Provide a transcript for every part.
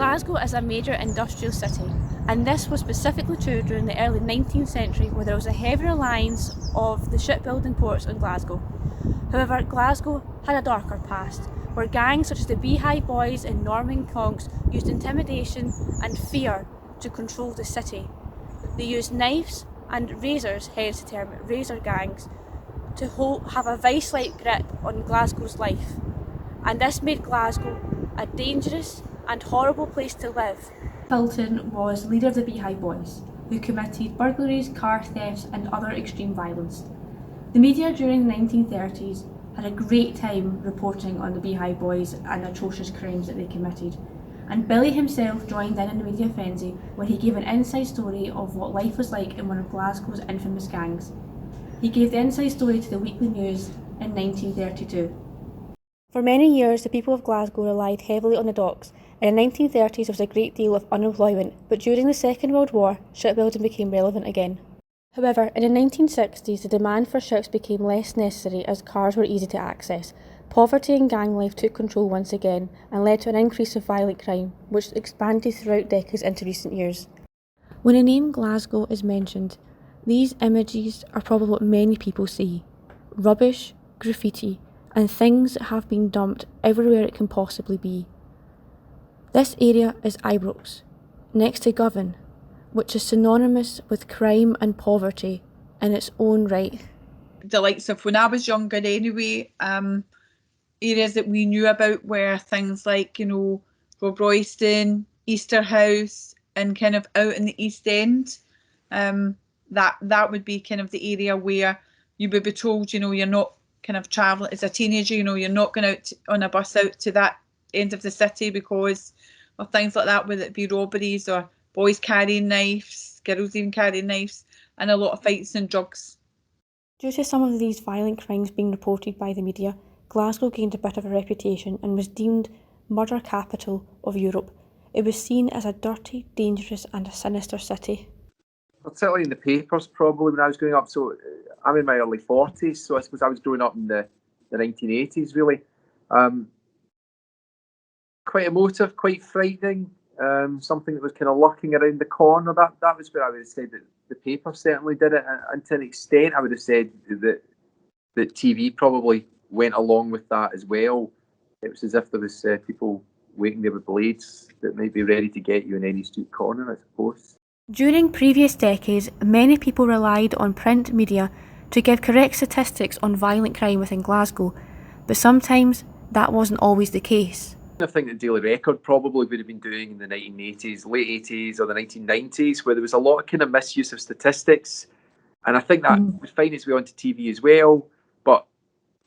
Glasgow is a major industrial city, and this was specifically true during the early 19th century, where there was a heavy reliance of the shipbuilding ports on Glasgow. However, Glasgow had a darker past, where gangs such as the Beehive Boys and Norman Conks used intimidation and fear to control the city. They used knives and razors, hence the term razor gangs, to have a vice-like grip on Glasgow's life. And this made Glasgow a dangerous and horrible place to live. Bilton was leader of the Beehive Boys, who committed burglaries, car thefts and other extreme violence. The media during the 1930s had a great time reporting on the Beehive Boys and atrocious crimes that they committed. And Billy himself joined in the media frenzy when he gave an inside story of what life was like in one of Glasgow's infamous gangs. He gave the inside story to the Weekly News in 1932. For many years, the people of Glasgow relied heavily on the docks, and in the 1930s there was a great deal of unemployment, but during the Second World War, shipbuilding became relevant again. However, in the 1960s, the demand for ships became less necessary as cars were easy to access. Poverty and gang life took control once again and led to an increase of violent crime, which expanded throughout decades into recent years. When the name Glasgow is mentioned, these images are probably what many people see: rubbish, graffiti, and things that have been dumped everywhere it can possibly be. This area is Ibrox, next to Govan, which is synonymous with crime and poverty in its own right. The likes of when I was younger anyway, areas that we knew about were things like, Rob Royston, Easterhouse, and kind of out in the East End. That would be kind of the area where you would be told, you're not kind of travelling as a teenager, you're not going out on a bus out to that end of the city because of things like that, whether it be robberies or boys carrying knives, girls even carrying knives, and a lot of fights and drugs. Due to some of these violent crimes being reported by the media, Glasgow gained a bit of a reputation and was deemed murder capital of Europe. It was seen as a dirty, dangerous and a sinister city. Well, certainly in the papers probably when I was growing up, so I'm in my early 40s, so I suppose I was growing up in the 1980s really. Quite emotive, quite frightening, something that was kind of lurking around the corner. That was where I would have said that the paper certainly did it, and to an extent I would have said that TV probably went along with that as well. It was as if there was people waiting there with blades that might be ready to get you in any street corner, I suppose. During previous decades, many people relied on print media to give correct statistics on violent crime within Glasgow, but sometimes that wasn't always the case. I think the Daily Record probably would have been doing in the 1980s, late 80s or the 1990s, where there was a lot of kind of misuse of statistics. And I think that was fine as well onto TV as well, but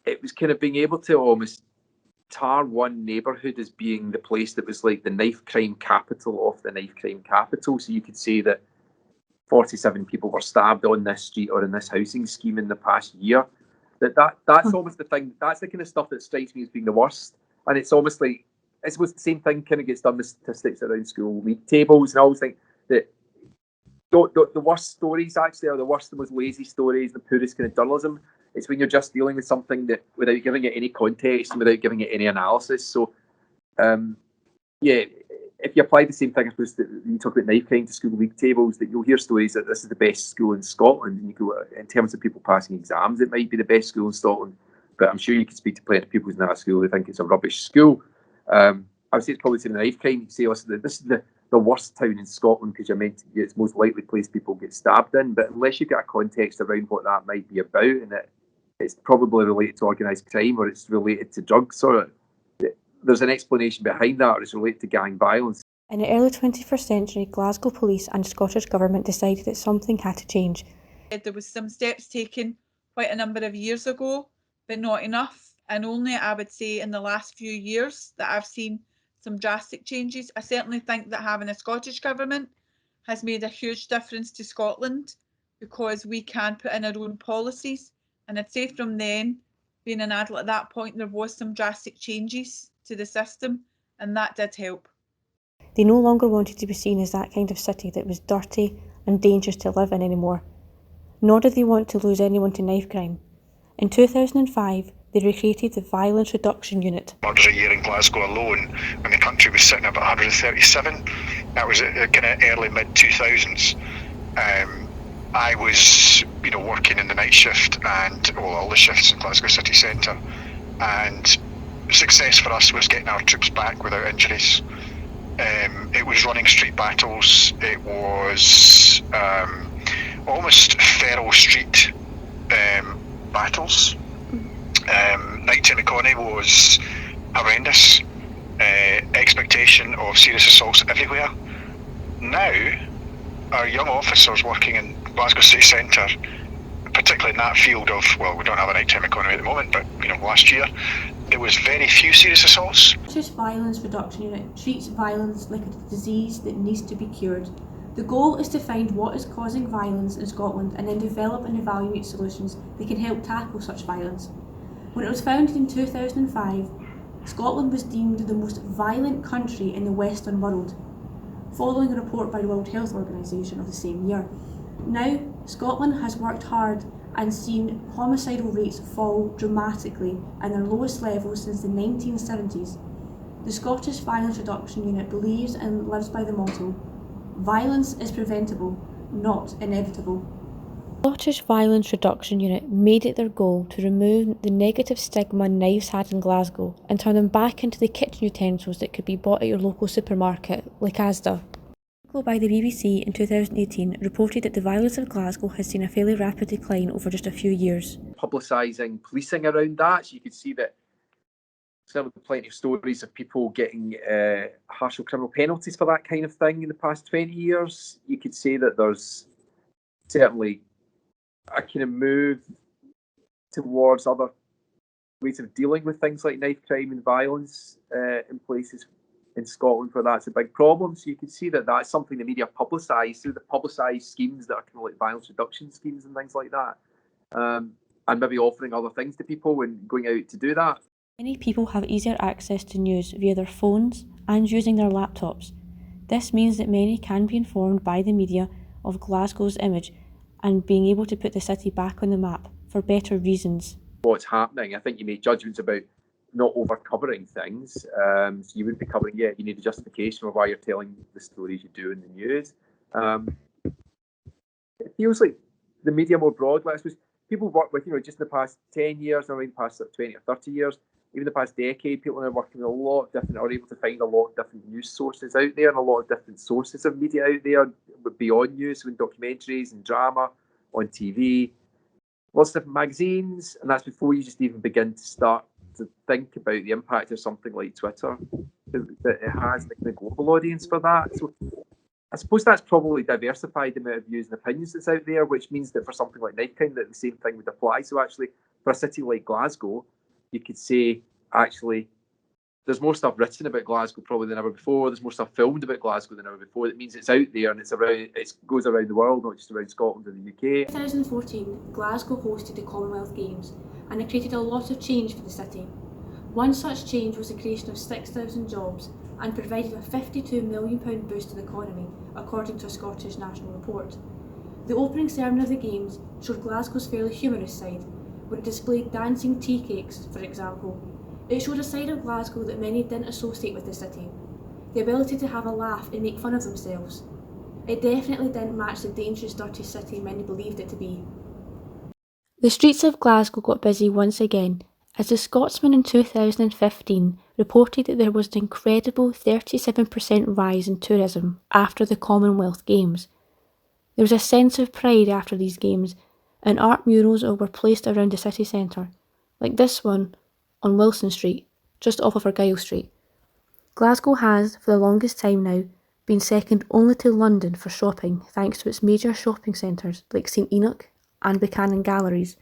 it was kind of being able to almost tar one neighbourhood as being the place that was like the knife crime capital of the knife crime capital. So you could say that 47 people were stabbed on this street or in this housing scheme in the past year. That's almost the thing, that's the kind of stuff that strikes me as being the worst. And it's almost like, I suppose the same thing kind of gets done with statistics around school league tables. And I always think that the worst stories actually are the worst, the most lazy stories, the poorest kind of journalism. It's when you're just dealing with something that without giving it any context and without giving it any analysis. So, if you apply the same thing, I suppose, that you talk about knife crime to school league tables, that you'll hear stories that this is the best school in Scotland. And you go, in terms of people passing exams, it might be the best school in Scotland. But I'm sure you could speak to plenty of people who's in that school who think it's a rubbish school. I would say it's probably the knife crime. You say, listen, this is the worst town in Scotland because it's most likely place people get stabbed in. But unless you've got a context around what that might be about, and it's probably related to organised crime or it's related to drugs, or there's an explanation behind that, or it's related to gang violence. In the early 21st century, Glasgow Police and Scottish Government decided that something had to change. There was some steps taken quite a number of years ago, but not enough. And only, I would say, in the last few years that I've seen some drastic changes. I certainly think that having a Scottish Government has made a huge difference to Scotland because we can put in our own policies. And I'd say from then, being an adult at that point, there was some drastic changes to the system, and that did help. They no longer wanted to be seen as that kind of city that was dirty and dangerous to live in anymore. Nor did they want to lose anyone to knife crime. In 2005, they recreated the Violence Reduction Unit. Murders a year in Glasgow alone, when the country was sitting at about 137. That was kind of early mid-2000s. I was, working in the night shift and all the shifts in Glasgow city centre, and success for us was getting our troops back without injuries. It was running street battles. It was almost feral street battles. Nighttime economy was horrendous. Expectation of serious assaults everywhere. Now, our young officers working in Glasgow city centre, particularly in that field of, we don't have a nighttime economy at the moment, but last year there was very few serious assaults. Scottish Violence Reduction Unit treats violence like a disease that needs to be cured. The goal is to find what is causing violence in Scotland and then develop and evaluate solutions that can help tackle such violence. When it was founded in 2005, Scotland was deemed the most violent country in the Western world, following a report by the World Health Organization of the same year. Now, Scotland has worked hard and seen homicidal rates fall dramatically and their lowest level since the 1970s. The Scottish Violence Reduction Unit believes and lives by the motto, "Violence is preventable, not inevitable." The Scottish Violence Reduction Unit made it their goal to remove the negative stigma knives had in Glasgow and turn them back into the kitchen utensils that could be bought at your local supermarket, like Asda. By the BBC in 2018 reported that the violence of Glasgow has seen a fairly rapid decline over just a few years. Publicising policing around that, so you could see that there were plenty of stories of people getting harsher criminal penalties for that kind of thing in the past 20 years. You could say that there's certainly a kind of move towards other ways of dealing with things like knife crime and violence in places in Scotland where that's a big problem. So you can see that that's something the media publicise through the publicised schemes that are kind of like violence reduction schemes and things like that, and maybe offering other things to people and going out to do that. Many people have easier access to news via their phones and using their laptops. This means that many can be informed by the media of Glasgow's image and being able to put the city back on the map for better reasons. What's happening, I think you make judgments about not over covering things. So you wouldn't be covering it. You need a justification for why you're telling the stories you do in the news. It feels like the media more broadly, I suppose, people work with, just in the past 10 years, or maybe the past 20 or 30 years, even the past decade, people are working with a lot of different, are able to find a lot of different news sources out there and a lot of different sources of media out there beyond news, so in documentaries and drama, on TV, lots of different magazines, and that's before you just even begin to start to think about the impact of something like Twitter, that it has the global audience for that. So I suppose that's probably diversified the amount of views and opinions that's out there, which means that for something like knife crime, that the same thing would apply. So actually, for a city like Glasgow, you could say, actually, there's more stuff written about Glasgow probably than ever before. There's more stuff filmed about Glasgow than ever before. That means it's out there and it goes around the world, not just around Scotland and the UK. In 2014, Glasgow hosted the Commonwealth Games, and it created a lot of change for the city. One such change was the creation of 6,000 jobs and provided a £52 million boost to the economy, according to a Scottish National report. The opening ceremony of the Games showed Glasgow's fairly humorous side, when it displayed dancing tea cakes, for example. It showed a side of Glasgow that many didn't associate with the city, the ability to have a laugh and make fun of themselves. It definitely didn't match the dangerous, dirty city many believed it to be. The streets of Glasgow got busy once again, as the Scotsman in 2015 reported that there was an incredible 37% rise in tourism after the Commonwealth Games. There was a sense of pride after these games, and art murals were placed around the city centre, like this one on Wilson Street, just off of Argyle Street. Glasgow has, for the longest time now, been second only to London for shopping thanks to its major shopping centres like St Enoch and Buchanan Galleries.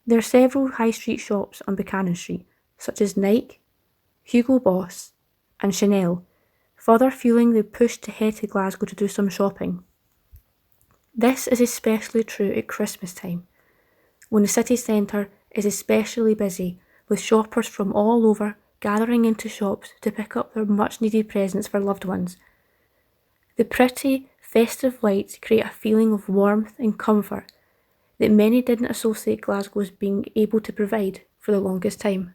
There are several high street shops on Buchanan Street, such as Nike, Hugo Boss and Chanel, further fueling the push to head to Glasgow to do some shopping. This is especially true at Christmas time, when the city centre is especially busy with shoppers from all over gathering into shops to pick up their much needed presents for loved ones. The pretty, festive lights create a feeling of warmth and comfort that many didn't associate Glasgow as being able to provide. for the longest time.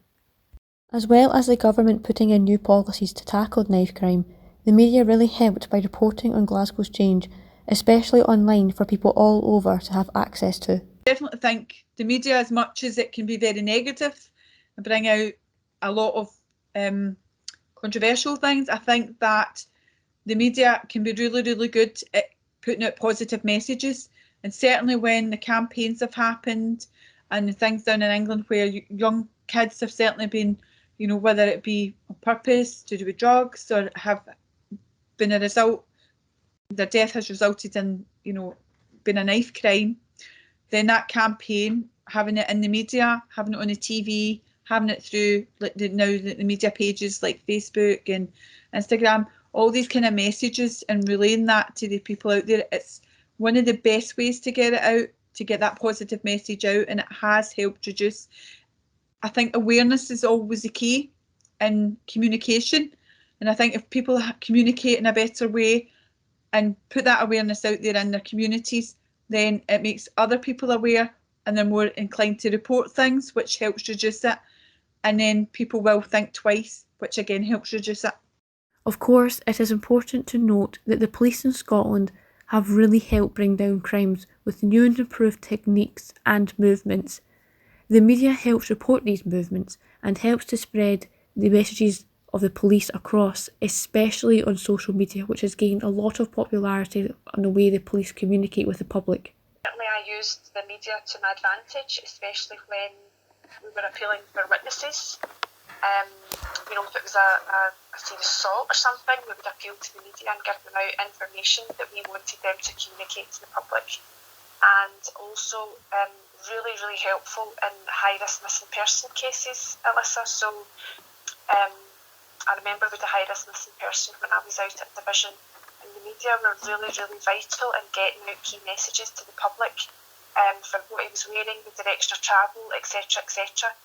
As well as the government putting in new policies to tackle knife crime, the media really helped by reporting on Glasgow's change, especially online for people all over to have access to. I definitely think the media, as much as it can be very negative and bring out a lot of controversial things, I think that the media can be really, really good at putting out positive messages. And certainly when the campaigns have happened and the things down in England where young kids have certainly been, you know, whether it be on purpose to do with drugs or have been a result, their death has resulted in, you know, being a knife crime, then that campaign, having it in the media, having it on the TV, having it through like the media pages like Facebook and Instagram, all these kind of messages and relaying that to the people out there, it's one of the best ways to get it out, to get that positive message out, and it has helped reduce. I think awareness is always the key in communication, and I think if people communicate in a better way and put that awareness out there in their communities, then it makes other people aware and they're more inclined to report things, which helps reduce it. And then people will think twice, which again helps reduce it. Of course, it is important to note that the police in Scotland have really helped bring down crimes with new and improved techniques and movements. The media helps report these movements and helps to spread the messages of the police across, especially on social media, which has gained a lot of popularity on the way the police communicate with the public. Certainly I used the media to my advantage, especially when we were appealing for witnesses. You know, if it was a serious assault or something, we would appeal to the media and give them out information that we wanted them to communicate to the public. And also really, really helpful in high-risk missing person cases, Alyssa. So I remember with the high-risk missing person when I was out at division, and the media were really, really vital in getting out key messages to the public for what he was wearing, the direction of travel, etc., etc.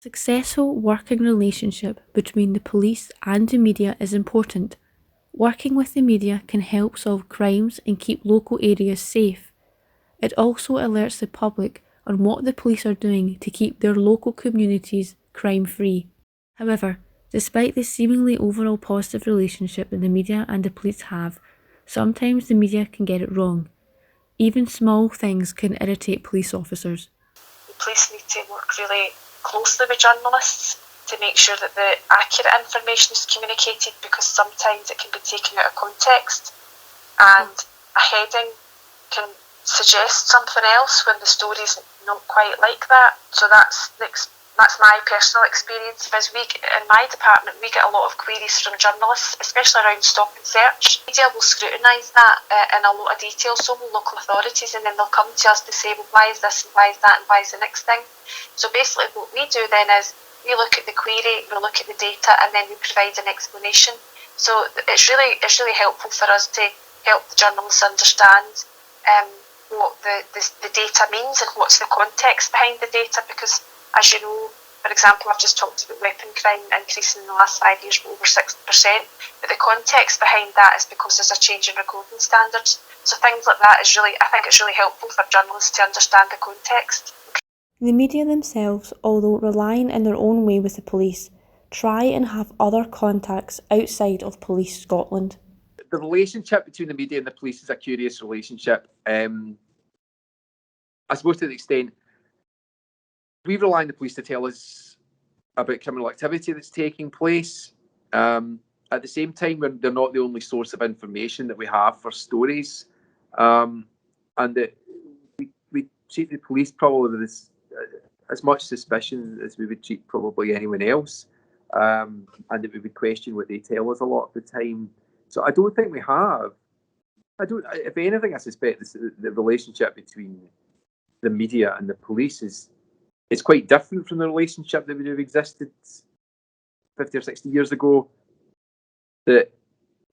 Successful working relationship between the police and the media is important. Working with the media can help solve crimes and keep local areas safe. It also alerts the public on what the police are doing to keep their local communities crime-free. However, despite the seemingly overall positive relationship that the media and the police have, sometimes the media can get it wrong. Even small things can irritate police officers. The police need to work really closely with journalists to make sure that the accurate information is communicated, because sometimes it can be taken out of context and a heading can suggest something else when the story's not quite like that. So that's my personal experience. As in my department, we get a lot of queries from journalists, especially around stop and search. Media will scrutinise that in a lot of detail, so will local authorities, and then they'll come to us to say, well, why is this and why is that and why is the next thing? So basically what we do then is we look at the query, we look at the data, and then we provide an explanation. So it's really helpful for us to help the journalists understand what the data means and what's the context behind the data, because as you know, for example, I've just talked about weapon crime increasing in the last 5 years by over 60%, but the context behind that is because there's a change in recording standards. So things like that I think it's really helpful for journalists to understand the context. The media themselves, although relying in their own way with the police, try and have other contacts outside of Police Scotland. The relationship between the media and the police is a curious relationship. I suppose to the extent we rely on the police to tell us about criminal activity that's taking place. At the same time, they're not the only source of information that we have for stories, and that we treat the police probably with as much suspicion as we would treat probably anyone else, and that we would question what they tell us a lot of the time. So I don't think we have. If anything, I suspect the relationship between the media and the police is quite different from the relationship that would have existed 50 or 60 years ago. That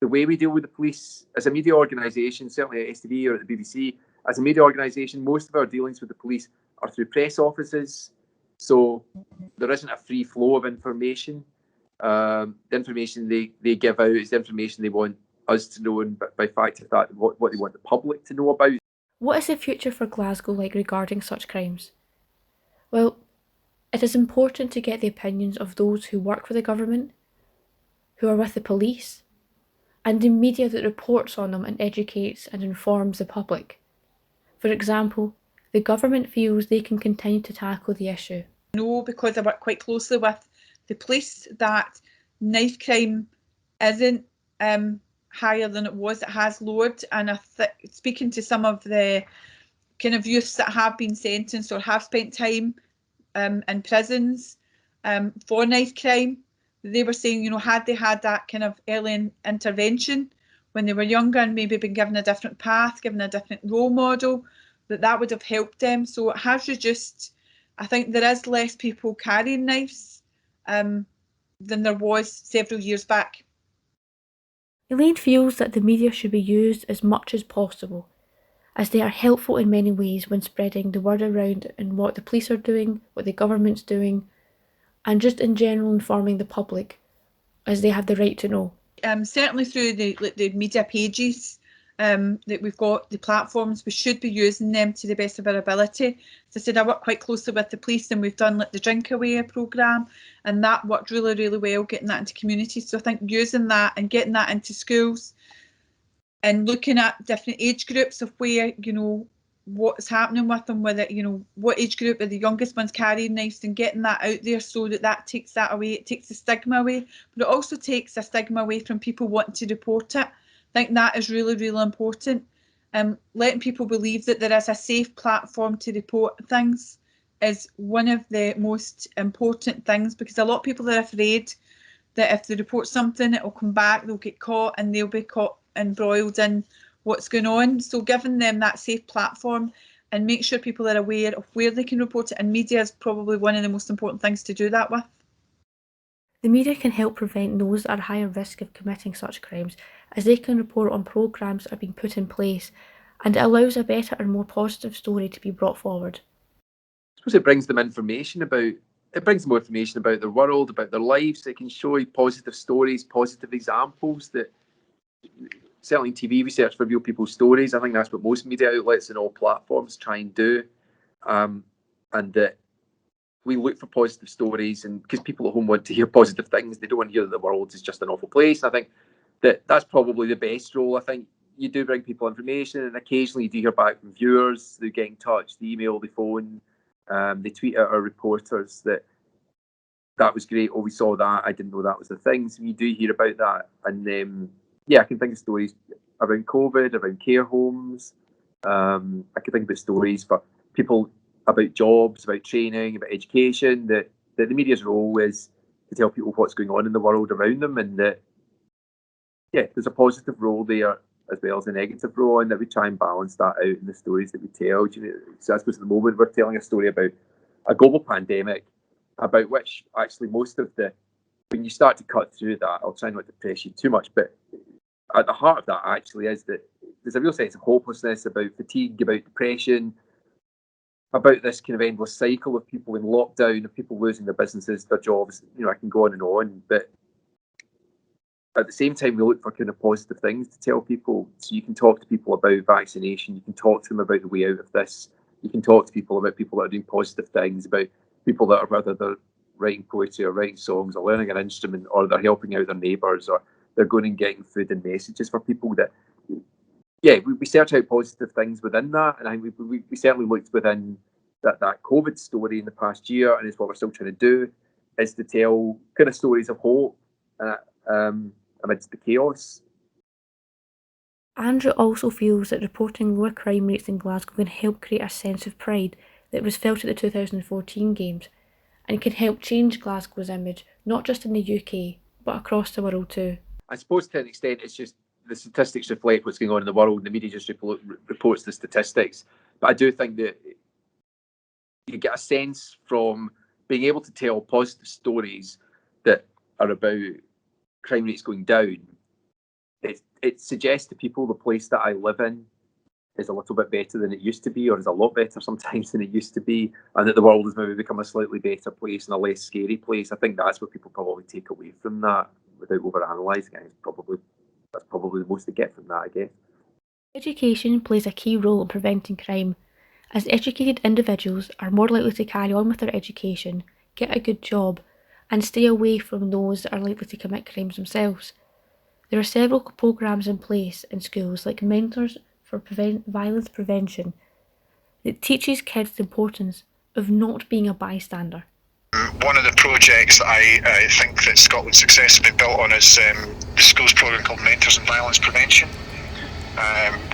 the way we deal with the police as a media organisation, certainly at STV or at the BBC, as a media organisation, most of our dealings with the police are through press offices. So there isn't a free flow of information. The information they give out is the information they want us to know, and by fact of that, what they want the public to know about. What is the future for Glasgow like regarding such crimes? Well, It is important to get the opinions of those who work for the government, who are with the police, and the media that reports on them and educates and informs the public. For example, the government feels they can continue to tackle the issue. I know, because I work quite closely with the police, that knife crime isn't higher than it was. It has lowered, and speaking to some of the kind of youths that have been sentenced or have spent time in prisons for knife crime, they were saying, had they had that kind of early intervention when they were younger and maybe been given a different path, given a different role model, that would have helped them. So it has reduced. I think there is less people carrying knives than there was several years back. Elaine feels that the media should be used as much as possible, as they are helpful in many ways when spreading the word around and what the police are doing, what the government's doing, and just in general informing the public, as they have the right to know. Certainly through the media pages that we've got, the platforms, we should be using them to the best of our ability. As I said, I work quite closely with the police, and we've done the Drink Away programme, and that worked really, really well, getting that into communities. So I think using that and getting that into schools and looking at different age groups of where, what's happening with them, whether, what age group are the youngest ones carrying knives, and getting that out there so that takes that away. It takes the stigma away, but it also takes a stigma away from people wanting to report it. I think that is really, really important. Letting people believe that there is a safe platform to report things is one of the most important things, because a lot of people are afraid that if they report something, it will come back, they'll get caught, and they'll be caught embroiled in what's going on. So giving them that safe platform and make sure people are aware of where they can report it, and media is probably one of the most important things to do that with. The media can help prevent those that are higher risk of committing such crimes, as they can report on programmes that are being put in place, and it allows a better and more positive story to be brought forward. I suppose it brings them information about, it brings more information about their world, about their lives. It can show you positive stories, positive examples that, certainly in TV, we search for real people's stories. I think that's what most media outlets and all platforms try and do. And that we look for positive stories, and because people at home want to hear positive things, they don't want to hear that the world is just an awful place. I think that's probably the best role. I think you do bring people information, and occasionally you do hear back from viewers. They get in touch, they email, they phone, they tweet at our reporters that was great, oh, we saw that, I didn't know that was the thing. So you do hear about that. And I can think of stories around COVID, around care homes. I can think about stories for people about jobs, about training, about education, that the media's role is to tell people what's going on in the world around them, and that, there's a positive role there as well as a negative role, and that we try and balance that out in the stories that we tell. So I suppose at the moment we're telling a story about a global pandemic, about which actually most of when you start to cut through that, I'll try not to press you too much, but at the heart of that actually is that there's a real sense of hopelessness, about fatigue, about depression, about this kind of endless cycle of people in lockdown, of people losing their businesses, their jobs. I can go on, but at the same time, we look for kind of positive things to tell people. So you can talk to people about vaccination, you can talk to them about the way out of this, you can talk to people about people that are doing positive things, about people that are, whether they're writing poetry or writing songs or learning an instrument, or they're helping out their neighbours, or they're going and getting food and messages for people. That we search out positive things within that, and I think we certainly looked within that COVID story in the past year, and it's what we're still trying to do, is to tell kind of stories of hope amidst the chaos. Andrew also feels that reporting lower crime rates in Glasgow can help create a sense of pride that was felt at the 2014 Games, and can help change Glasgow's image, not just in the UK, but across the world too. I suppose to an extent it's just the statistics reflect what's going on in the world, and the media just reports the statistics. But I do think that you get a sense from being able to tell positive stories that are about crime rates going down. It suggests to people the place that I live in is a little bit better than it used to be, or is a lot better sometimes than it used to be, and that the world has maybe become a slightly better place and a less scary place. I think that's what people probably take away from that, without overanalyzing it. That's probably the most they get from that, I guess. Education plays a key role in preventing crime, as educated individuals are more likely to carry on with their education, get a good job, and stay away from those that are likely to commit crimes themselves. There are several programmes in place in schools, like Mentors for Violence Prevention, that teaches kids the importance of not being a bystander. One of the projects that I think that Scotland's success has been built on is the schools programme called Mentors in Violence Prevention,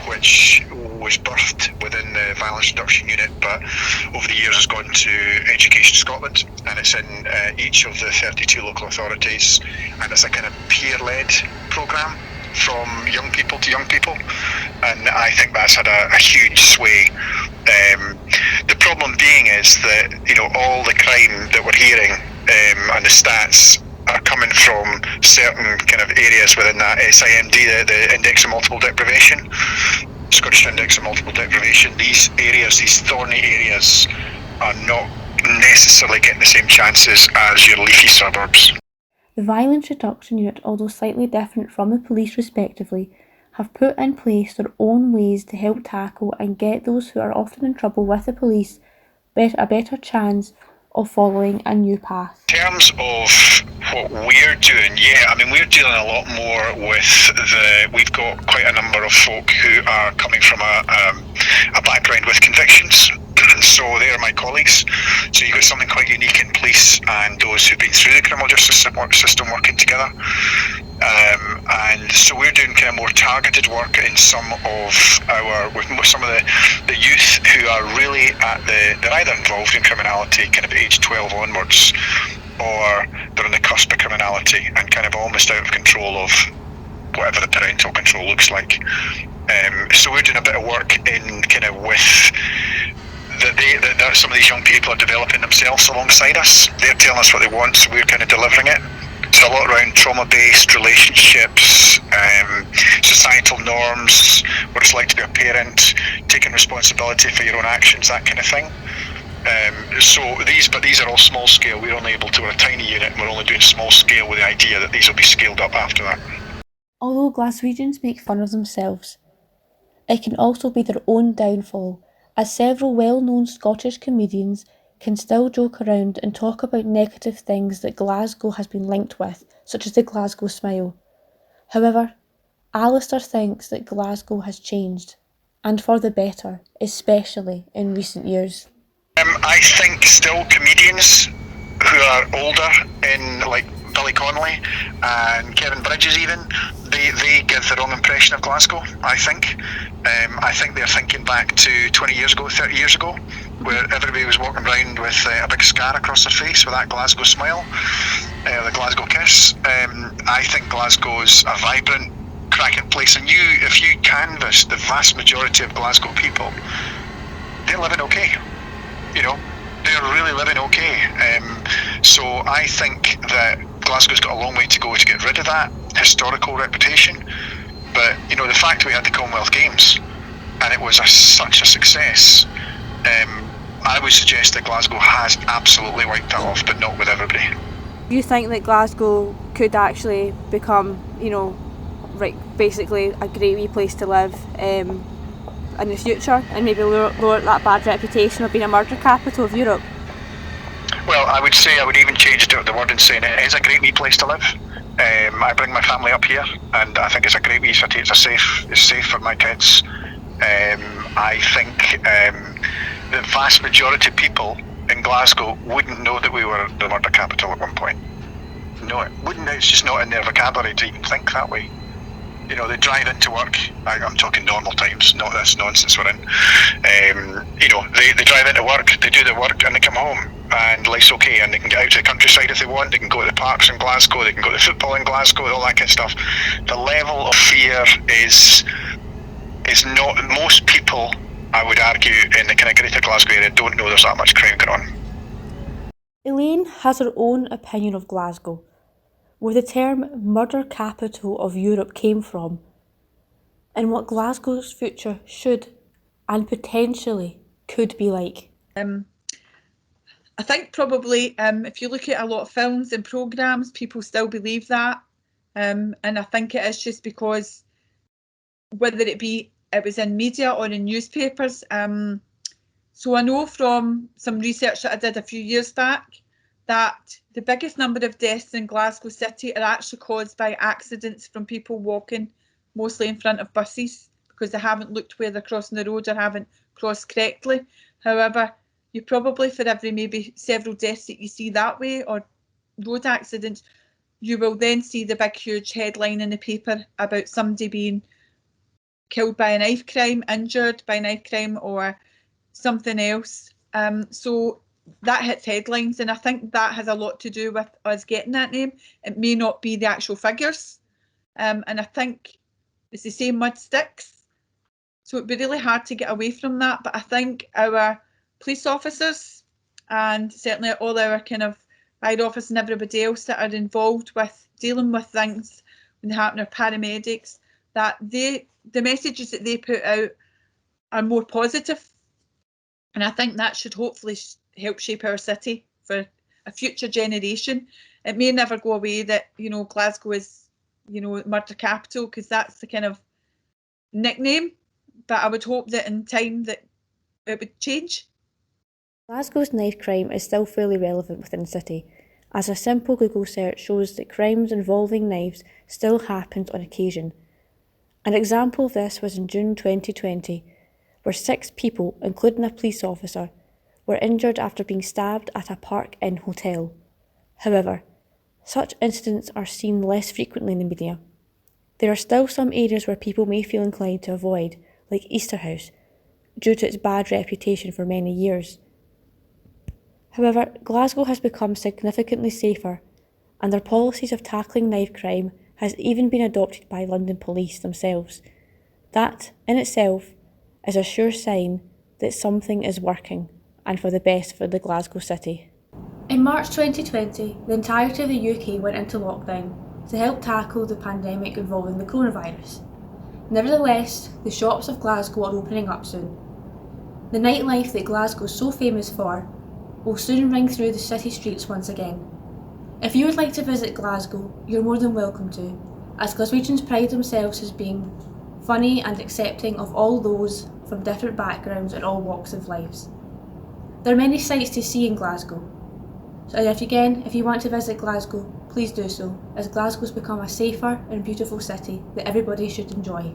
which was birthed within the Violence Reduction Unit, but over the years has gone to Education Scotland, and it's in each of the 32 local authorities, and it's a kind of peer-led programme from young people to young people, and I think that's had a huge sway. The problem being is that, you know, all the crime that we're hearing and the stats are coming from certain kind of areas within that SIMD, the Index of Multiple Deprivation, Scottish Index of Multiple Deprivation. These areas, these thorny areas, are not necessarily getting the same chances as your leafy suburbs. The Violence Reduction Unit, although slightly different from the police respectively, have put in place their own ways to help tackle and get those who are often in trouble with the police a better chance of following a new path. In terms of what we're doing, we're dealing a lot more with we've got quite a number of folk who are coming from a background with convictions. So they're my colleagues. So you've got something quite unique in police and those who've been through the criminal justice system working together. And so we're doing kind of more targeted work in with some of the youth who are really they're either involved in criminality kind of age 12 onwards, or they're on the cusp of criminality and kind of almost out of control of whatever the parental control looks like. So we're doing a bit of work in kind of with that some of these young people are developing themselves alongside us. They're telling us what they want, so we're kind of delivering it. So a lot around trauma-based relationships, societal norms, what it's like to be a parent, taking responsibility for your own actions, that kind of thing. But these are all small scale. We're only able to, we're a tiny unit, and we're only doing small scale with the idea that these will be scaled up after that. Although Glaswegians make fun of themselves, it can also be their own downfall, as several well-known Scottish comedians can still joke around and talk about negative things that Glasgow has been linked with, such as the Glasgow smile. However, Alistair thinks that Glasgow has changed, and for the better, especially in recent years. I think still comedians who are older, in like Billy Connolly and Kevin Bridges even, they give the wrong impression of Glasgow, I think. I think they're thinking back to 20 years ago, 30 years ago, where everybody was walking around with a big scar across their face with that Glasgow smile, the Glasgow kiss. I think Glasgow's a vibrant, cracking place, and if you canvass the vast majority of Glasgow people, they're living okay. You know, they're really living okay. So I think that Glasgow's got a long way to go to get rid of that historical reputation. But, you know, the fact we had the Commonwealth Games and it was such a success, I would suggest that Glasgow has absolutely wiped that off, but not with everybody. Do you think that Glasgow could actually become, basically a great wee place to live in the future, and maybe lower that bad reputation of being a murder capital of Europe? Well, I would say I would even change the word and saying it is a great wee place to live. I bring my family up here, and I think it's a great wee city. It's safe for my kids. I think the vast majority of people in Glasgow wouldn't know that we were the murder capital at one point. No, it wouldn't. It's just not in their vocabulary to even think that way. You know, they drive into work. I'm talking normal times, not this nonsense we're in. They drive into work, they do their work, and they come home, and life's okay. And they can get out to the countryside if they want. They can go to the parks in Glasgow. They can go to the football in Glasgow, all that kind of stuff. The level of fear is not. Most people, I would argue, in the kind of Greater Glasgow area don't know there's that much crime going on. Elaine has her own opinion of Glasgow, where the term murder capital of Europe came from, and what Glasgow's future should and potentially could be like. I think probably if you look at a lot of films and programmes, people still believe that. And I think it is just because whether it was in media or in newspapers. So I know from some research that I did a few years back that the biggest number of deaths in Glasgow City are actually caused by accidents from people walking, mostly in front of buses, because they haven't looked where they're crossing the road or haven't crossed correctly. However, you probably, for every maybe several deaths that you see that way or road accidents, you will then see the big huge headline in the paper about somebody being killed by a knife crime, injured by a knife crime or something else. So that hits headlines, and I think that has a lot to do with us getting that name. It may not be the actual figures, and I think it's the same with sticks. So it'd be really hard to get away from that. But I think our police officers and certainly all our kind of fire officers and everybody else that are involved with dealing with things when they happen, or paramedics, that the messages that they put out are more positive. And I think that should hopefully help shape our city for a future generation. It may never go away that, you know, Glasgow is, you know, murder capital, because that's the kind of nickname. But I would hope that in time that it would change. Glasgow's knife crime is still fully relevant within the city, as a simple Google search shows that crimes involving knives still happens on occasion. An example of this was in June 2020, where 6 people, including a police officer, were injured after being stabbed at a Park Inn hotel. However, such incidents are seen less frequently in the media. There are still some areas where people may feel inclined to avoid, like Easterhouse, due to its bad reputation for many years. However, Glasgow has become significantly safer, and their policies of tackling knife crime has even been adopted by London Police themselves. That, in itself, is a sure sign that something is working, and for the best for the Glasgow city. In March 2020, the entirety of the UK went into lockdown to help tackle the pandemic involving the coronavirus. Nevertheless, the shops of Glasgow are opening up soon. The nightlife that Glasgow is so famous for will soon ring through the city streets once again. If you would like to visit Glasgow, you're more than welcome to, as Glaswegians pride themselves as being funny and accepting of all those from different backgrounds and all walks of lives. There are many sights to see in Glasgow, so if you want to visit Glasgow, please do so, as Glasgow's become a safer and beautiful city that everybody should enjoy.